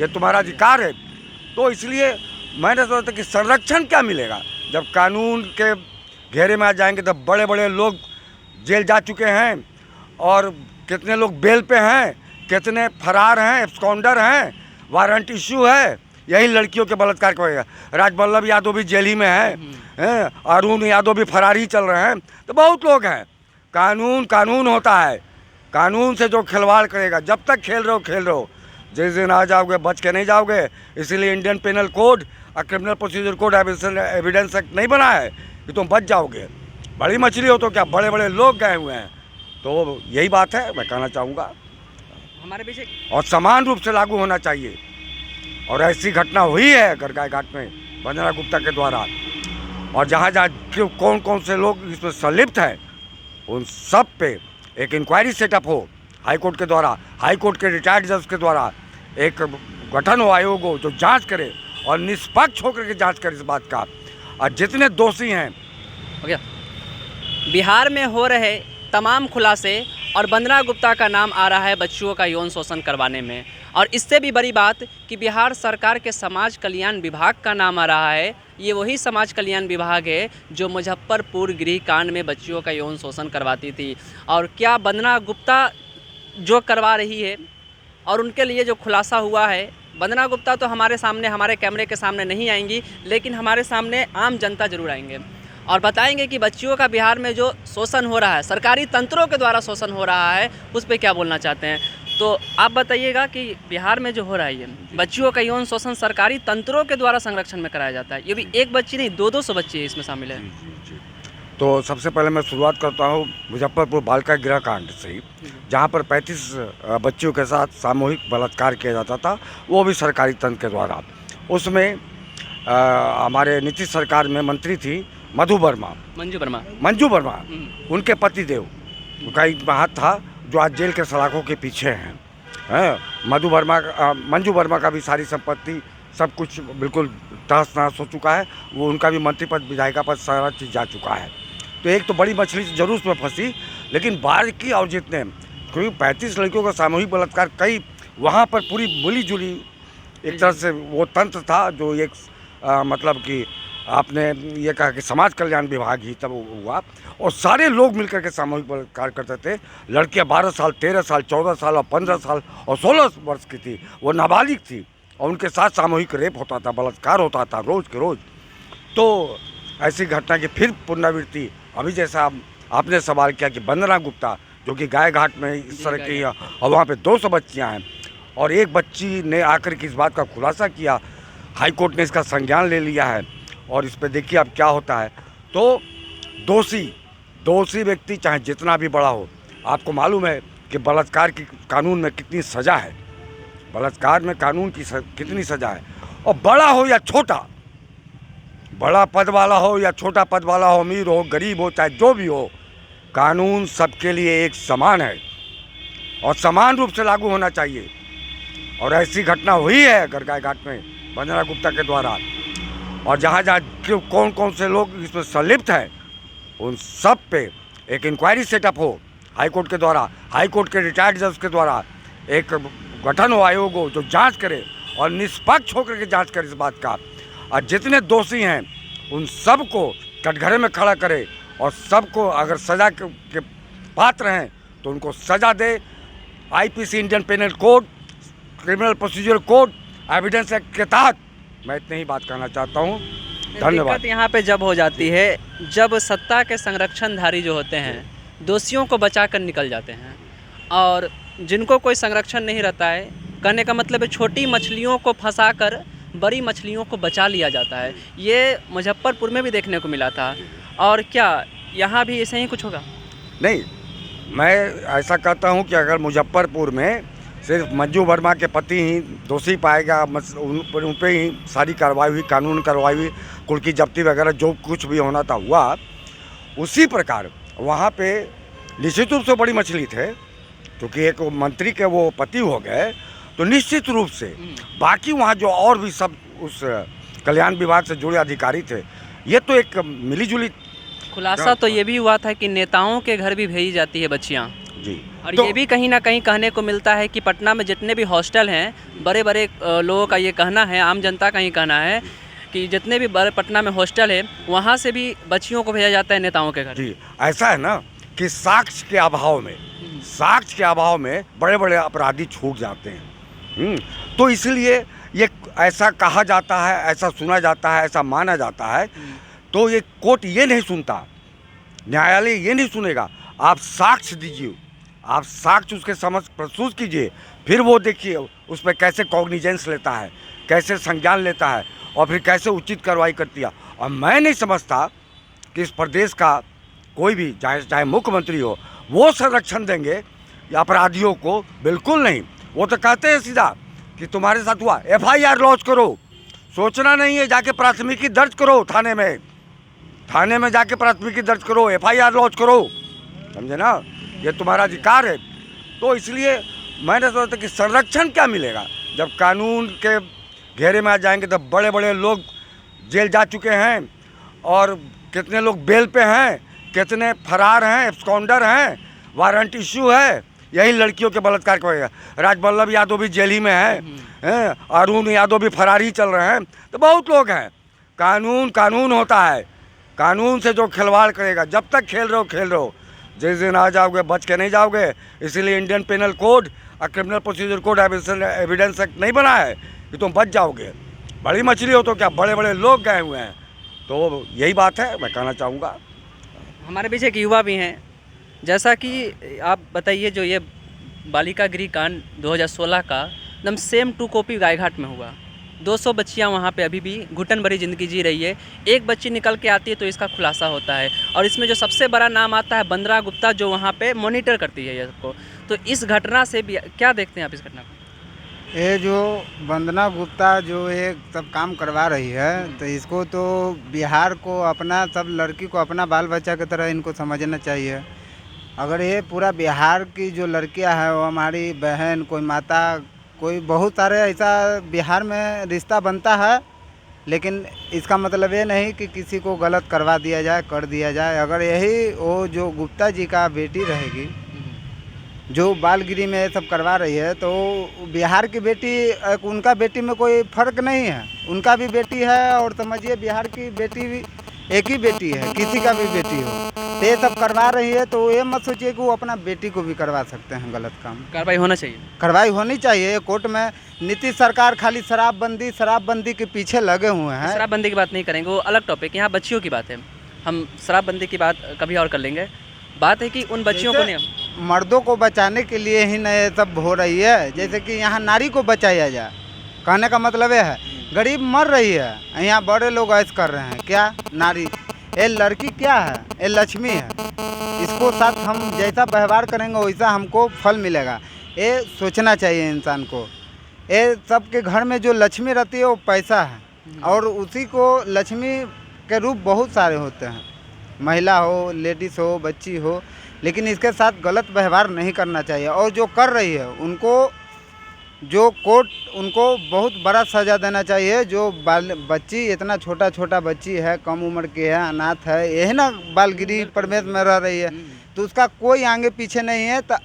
ये तुम्हारा अधिकार है। तो इसलिए मैंने सोचा कि संरक्षण क्या मिलेगा जब कानून के घेरे में आ जाएंगे। तो बड़े बड़े लोग जेल जा चुके हैं और कितने लोग बेल पे हैं, कितने फरार हैं, एब्सकॉन्डर हैं, वारंट इशू है। यही लड़कियों के बलात्कार को होगा। राजवल्लभ यादव भी जेल ही में है, अरुण यादव भी फरार ही चल रहे हैं। तो बहुत लोग हैं। कानून कानून होता है, कानून से जो खिलवाड़ करेगा, जब तक खेल रहे हो, जिस दिन आ जाओगे बच के नहीं जाओगे। इसीलिए इंडियन पेनल कोड और criminal procedure code evidence act नहीं बना है कि तुम बच जाओगे। बड़ी मछली हो तो क्या, बड़े बड़े लोग गए हुए हैं। तो यही बात है, मैं कहना चाहूँगा हमारे पीछे। और समान रूप से लागू होना चाहिए। और ऐसी घटना हुई है गरगाय घाट में वंदना गुप्ता के द्वारा, और जहाँ जहाँ कौन कौन से लोग इसमें संलिप्त हैं उन सब पे एक इंक्वायरी सेटअप हो हाई कोर्ट के द्वारा, हाई कोर्ट के रिटायर्ड जज के द्वारा एक गठन हो, आयोग हो जो जांच करे और निष्पक्ष होकर के जांच करे इस बात का। और जितने दोषी हैं, ओके, बिहार में हो रहे तमाम खुलासे और वंदना गुप्ता का नाम आ रहा है बच्चियों का यौन शोषण करवाने में, और इससे भी बड़ी बात कि बिहार सरकार के समाज कल्याण विभाग का नाम आ रहा है। ये वही समाज कल्याण विभाग है जो मुजफ्फरपुर गृह कांड में बच्चियों का यौन शोषण करवाती थी। और क्या वंदना गुप्ता जो करवा रही है और उनके लिए जो खुलासा हुआ है, वंदना गुप्ता तो हमारे सामने, हमारे कैमरे के सामने नहीं आएंगी, लेकिन हमारे सामने आम जनता जरूर आएंगे और बताएंगे कि बच्चियों का बिहार में जो शोषण हो रहा है, सरकारी तंत्रों के द्वारा शोषण हो रहा है, उस पर क्या बोलना चाहते हैं। तो आप बताइएगा कि बिहार में जो हो रहा है ये बच्चियों का यौन शोषण सरकारी तंत्रों के द्वारा संरक्षण में कराया जाता है। ये भी एक बच्ची नहीं, 200 बच्चे इसमें शामिल है। तो सबसे पहले मैं शुरुआत करता हूँ मुजफ्फरपुर बालिका गृह कांड से ही, जहाँ पर 35 बच्चियों के साथ सामूहिक बलात्कार किया जाता था, वो भी सरकारी तंत्र के द्वारा। उसमें हमारे नीतीश सरकार में मंत्री थी मंजू वर्मा, उनके पति देव उनका एक हाथ था जो आज जेल के सलाखों के पीछे हैं। मंजू वर्मा का भी सारी संपत्ति सब कुछ बिल्कुल तहस नहस हो चुका है। वो उनका भी मंत्री पद, विधायिका पद, सारा चीज़ जा चुका है। तो एक तो बड़ी मछली जरूर उसमें फंसी, लेकिन बाकी और जितने, क्योंकि 35 लड़कियों का सामूहिक बलात्कार, कई वहाँ पर पूरी मिली जुली एक तरह से वो तंत्र था जो एक मतलब कि आपने ये कहा कि समाज कल्याण विभाग ही तब हुआ, और सारे लोग मिलकर के सामूहिक बलात्कार करते थे। लड़कियाँ 12 साल, 13 साल, 14 साल और 15 साल और 16 वर्ष की थी, वो नाबालिग थी, और उनके साथ सामूहिक रेप होता था, बलात्कार होता था रोज़ के रोज़। तो ऐसी घटना की फिर पुनरावृत्ति, अभी जैसा आपने सवाल किया कि वंदना गुप्ता जो कि गाय घाट में इस तरह की, और वहाँ पे 200 बच्चियाँ हैं, और एक बच्ची ने आकर के इस बात का खुलासा किया। हाई कोर्ट ने इसका संज्ञान ले लिया है, और इस पर देखिए अब क्या होता है। तो दोषी व्यक्ति चाहे जितना भी बड़ा हो, आपको मालूम है कि बलात्कार की कानून में कितनी सज़ा है, बलात्कार में कानून की कितनी सज़ा है। और बड़ा हो या छोटा, बड़ा पद वाला हो या छोटा पद वाला हो, अमीर हो गरीब हो, चाहे जो भी हो, कानून सबके लिए एक समान है और समान रूप से लागू होना चाहिए। और ऐसी घटना हुई है गरगाय घाट में वंदना गुप्ता के द्वारा, और जहाँ जहाँ कौन कौन से लोग इसमें संलिप्त हैं उन सब पे एक इंक्वायरी सेटअप हो हाई कोर्ट के द्वारा, हाई कोर्ट के रिटायर्ड जज के द्वारा एक गठन हो, आयोग हो जो जांच करे और निष्पक्ष होकर के जांच करे इस बात का। और जितने दोषी हैं उन सब को कटघरे में खड़ा करे, और सबको अगर सज़ा के पात्र हैं तो उनको सज़ा दे। IPC, Indian Penal Code, criminal procedure code, evidence act के तहत मैं इतनी ही बात कहना चाहता हूँ। धन्यवाद। दिक्कत यहाँ पे जब हो जाती है जब सत्ता के संरक्षणधारी जो होते हैं दोषियों को बचा कर निकल जाते हैं, और जिनको कोई संरक्षण नहीं रहता है, कहने का मतलब है छोटी मछलियों को फंसाकर बड़ी मछलियों को बचा लिया जाता है। ये मुजफ्फरपुर में भी देखने को मिला था, और क्या यहाँ भी ऐसे ही कुछ होगा? नहीं, मैं ऐसा कहता हूँ कि अगर मुजफ्फरपुर में सिर्फ मंजू वर्मा के पति ही दोषी पाएगा, उन पर ही सारी कार्रवाई हुई, कानून कार्रवाई हुई, कुल की जब्ती वगैरह जो कुछ भी होना था हुआ, उसी प्रकार वहाँ पे निश्चित रूप से बड़ी मछली थे, क्योंकि एक मंत्री के वो पति हो गए, तो निश्चित रूप से बाकी वहाँ जो और भी सब उस कल्याण विभाग से जुड़े अधिकारी थे, ये तो एक मिली जुली खुलासा तो ये भी हुआ था कि नेताओं के घर भी भेजी जाती है बच्चियाँ। जी। और तो- ये भी कहीं ना कहीं कहने को मिलता है कि पटना में जितने भी हॉस्टल हैं, बड़े बड़े लोगों का ये कहना है, आम जनता का ही कहना है कि जितने भी बड़े पटना में हॉस्टल है वहाँ से भी बच्चियों को भेजा जाता है नेताओं के घर। जी, ऐसा है ना कि साक्ष्य के अभाव में बड़े बड़े अपराधी छूट जाते हैं। तो इसलिए ये ऐसा कहा जाता है, ऐसा सुना जाता है, ऐसा माना जाता है। तो ये कोर्ट ये नहीं सुनता, न्यायालय ये नहीं सुनेगा। आप साक्ष्य दीजिए, आप साक्ष्य उसके समझ प्रस्तुत कीजिए, फिर वो देखिए उस पर कैसे कॉग्निजेंस लेता है, कैसे संज्ञान लेता है और फिर कैसे उचित कार्रवाई करती है। और मैं नहीं समझता कि इस प्रदेश का कोई भी चाहे मुख्यमंत्री हो वो संरक्षण देंगे अपराधियों को, बिल्कुल नहीं। वो तो कहते हैं सीधा कि तुम्हारे साथ हुआ FIR लॉन्च करो, सोचना नहीं है, जाके प्राथमिकी दर्ज करो थाने में जाके प्राथमिकी दर्ज करो, FIR लॉन्च करो, समझे ना, ये तुम्हारा अधिकार है। तो इसलिए मैंने सोचा कि संरक्षण क्या मिलेगा जब कानून के घेरे में आ जाएंगे। तो बड़े बड़े लोग जेल जा चुके हैं और कितने लोग बेल पे हैं, कितने फरार हैं, एब्सकॉन्डर हैं, वारंट इश्यू है, यही लड़कियों के बलात्कार की वजह। राजवल्लभ यादव भी जेल ही में है, अरुण यादव भी फरार ही चल रहे हैं। तो बहुत लोग हैं। कानून होता है, कानून से जो खिलवाड़ करेगा, जब तक खेल रहे हो, जिस दिन आ जाओगे बच के नहीं जाओगे। इसीलिए इंडियन पेनल कोड और criminal procedure code evidence act नहीं बना है कि तुम बच जाओगे। बड़ी मछली हो तो क्या, बड़े बड़े लोग गए हुए हैं। तो यही बात है, मैं कहना चाहूँगा। हमारे बीच एक युवा भी हैं, जैसा कि आप बताइए, जो ये बालिका गृह कांड 2016 का एकदम सेम टू कॉपी गायघाट में हुआ। 200 बच्चियां वहाँ पे अभी भी घुटन भरी ज़िंदगी जी रही है। एक बच्ची निकल के आती है तो इसका खुलासा होता है, और इसमें जो सबसे बड़ा नाम आता है वंदना गुप्ता, जो वहाँ पे मॉनिटर करती है ये सबको। तो इस घटना से भी क्या देखते हैं आप इस घटना को? ये जो वंदना गुप्ता जो ये सब काम करवा रही है, तो इसको तो बिहार को अपना, सब लड़की को अपना बाल बच्चा की तरह इनको समझना चाहिए। अगर ये पूरा बिहार की जो लड़कियां हैं वो हमारी बहन, कोई माता, कोई बहुत सारे ऐसा बिहार में रिश्ता बनता है, लेकिन इसका मतलब ये नहीं कि किसी को गलत करवा दिया जाए, कर दिया जाए। अगर यही वो जो गुप्ता जी का बेटी रहेगी जो बालगिरी में ये सब करवा रही है, तो बिहार की बेटी, उनका बेटी में कोई फ़र्क नहीं है, उनका भी बेटी है। और समझिए बिहार की बेटी भी एक ही बेटी है, किसी का भी बेटी हो, तो ये सब करवा रही है। तो ये मत सोचिए कि वो अपना बेटी को भी करवा सकते हैं गलत काम। कार्रवाई होना चाहिए। कार्रवाई होनी चाहिए। कोर्ट में नीतीश सरकार खाली शराबबंदी के पीछे लगे हुए हैं। शराबबंदी की बात नहीं करेंगे, वो अलग टॉपिक। यहाँ बच्चियों की बात है, हम शराबबंदी की बात कभी और कर लेंगे। बात है कि उन बच्चियों को नहीं, मर्दों को बचाने के लिए ही न ये सब हो रही है। जैसे कि यहाँ नारी को बचाया जाए, कहने का मतलब ये है, गरीब मर रही है, यहाँ बड़े लोग ऐश कर रहे हैं। क्या नारी, ये लड़की क्या है, ये लक्ष्मी है। इसको साथ हम जैसा व्यवहार करेंगे वैसा हमको फल मिलेगा। ये सोचना चाहिए इंसान को। ये सबके घर में जो लक्ष्मी रहती है वो पैसा है, और उसी को लक्ष्मी के रूप बहुत सारे होते हैं, महिला हो, लेडीज़ हो, बच्ची हो, लेकिन इसके साथ गलत व्यवहार नहीं करना चाहिए। और जो कर रही है उनको, जो कोर्ट उनको बहुत बड़ा सज़ा देना चाहिए। जो बच्ची, इतना छोटा बच्ची है, कम उम्र की है, अनाथ है, यही ना बालगिरी प्रदेश में रह रही है, तो उसका कोई आगे पीछे नहीं है। तो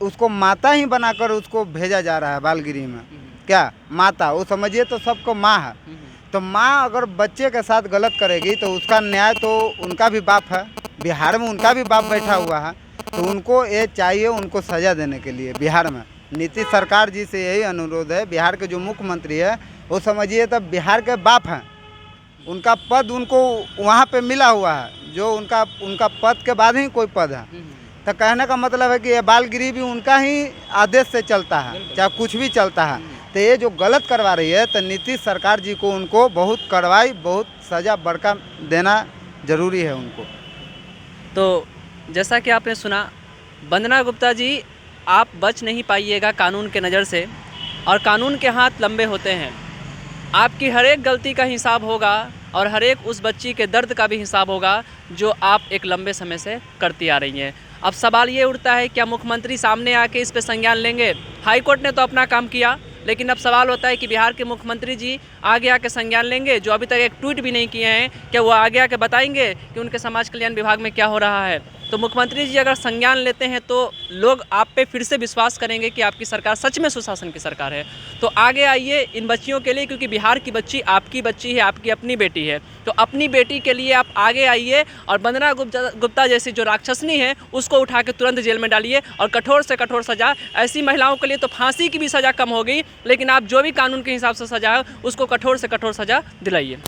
उसको माता ही बनाकर उसको भेजा जा रहा है बालगिरी में। क्या माता, वो समझिए तो सबको माँ है। तो माँ अगर बच्चे के साथ गलत करेगी तो उसका न्याय तो उनका भी बाप है, बिहार में उनका भी बाप बैठा हुआ है, तो उनको ये चाहिए, उनको सज़ा देने के लिए। बिहार में नीतीश सरकार जी से यही अनुरोध है। बिहार के जो मुख्यमंत्री है वो समझिए तब बिहार के बाप हैं, उनका पद उनको वहाँ पे मिला हुआ है, जो उनका पद के बाद ही कोई पद है। तो कहने का मतलब है कि ये बालगिरी भी उनका ही आदेश से चलता है, चाहे कुछ भी चलता है। तो ये जो गलत करवा रही है, तो नीतीश सरकार जी को उनको बहुत कार्रवाई, बहुत सज़ा बड़का देना जरूरी है उनको। तो जैसा कि आपने सुना, वंदना गुप्ता जी, आप बच नहीं पाइएगा कानून के नज़र से, और कानून के हाथ लंबे होते हैं। आपकी हर एक गलती का हिसाब होगा, और हर एक उस बच्ची के दर्द का भी हिसाब होगा जो आप एक लंबे समय से करती आ रही हैं। अब सवाल ये उठता है, क्या मुख्यमंत्री सामने आके इस पे संज्ञान लेंगे? हाई कोर्ट ने तो अपना काम किया, लेकिन अब सवाल होता है कि बिहार के मुख्यमंत्री जी आगे आके संज्ञान लेंगे, जो अभी तक एक ट्वीट भी नहीं किए हैं। क्या वो आगे आके बताएंगे कि उनके समाज कल्याण विभाग में क्या हो रहा है? तो मुख्यमंत्री जी अगर संज्ञान लेते हैं तो लोग आप पे फिर से विश्वास करेंगे कि आपकी सरकार सच में सुशासन की सरकार है। तो आगे आइए इन बच्चियों के लिए, क्योंकि बिहार की बच्ची आपकी बच्ची है, आपकी अपनी बेटी है। तो अपनी बेटी के लिए आप आगे आइए और वंदना गुप्ता जैसी जो राक्षसनी है उसको उठा के तुरंत जेल में डालिए और कठोर से कठोर सज़ा। ऐसी महिलाओं के लिए तो फांसी की भी सज़ा कम हो गई, लेकिन आप जो भी कानून के हिसाब से सज़ा है उसको कठोर से कठोर सज़ा दिलाइए।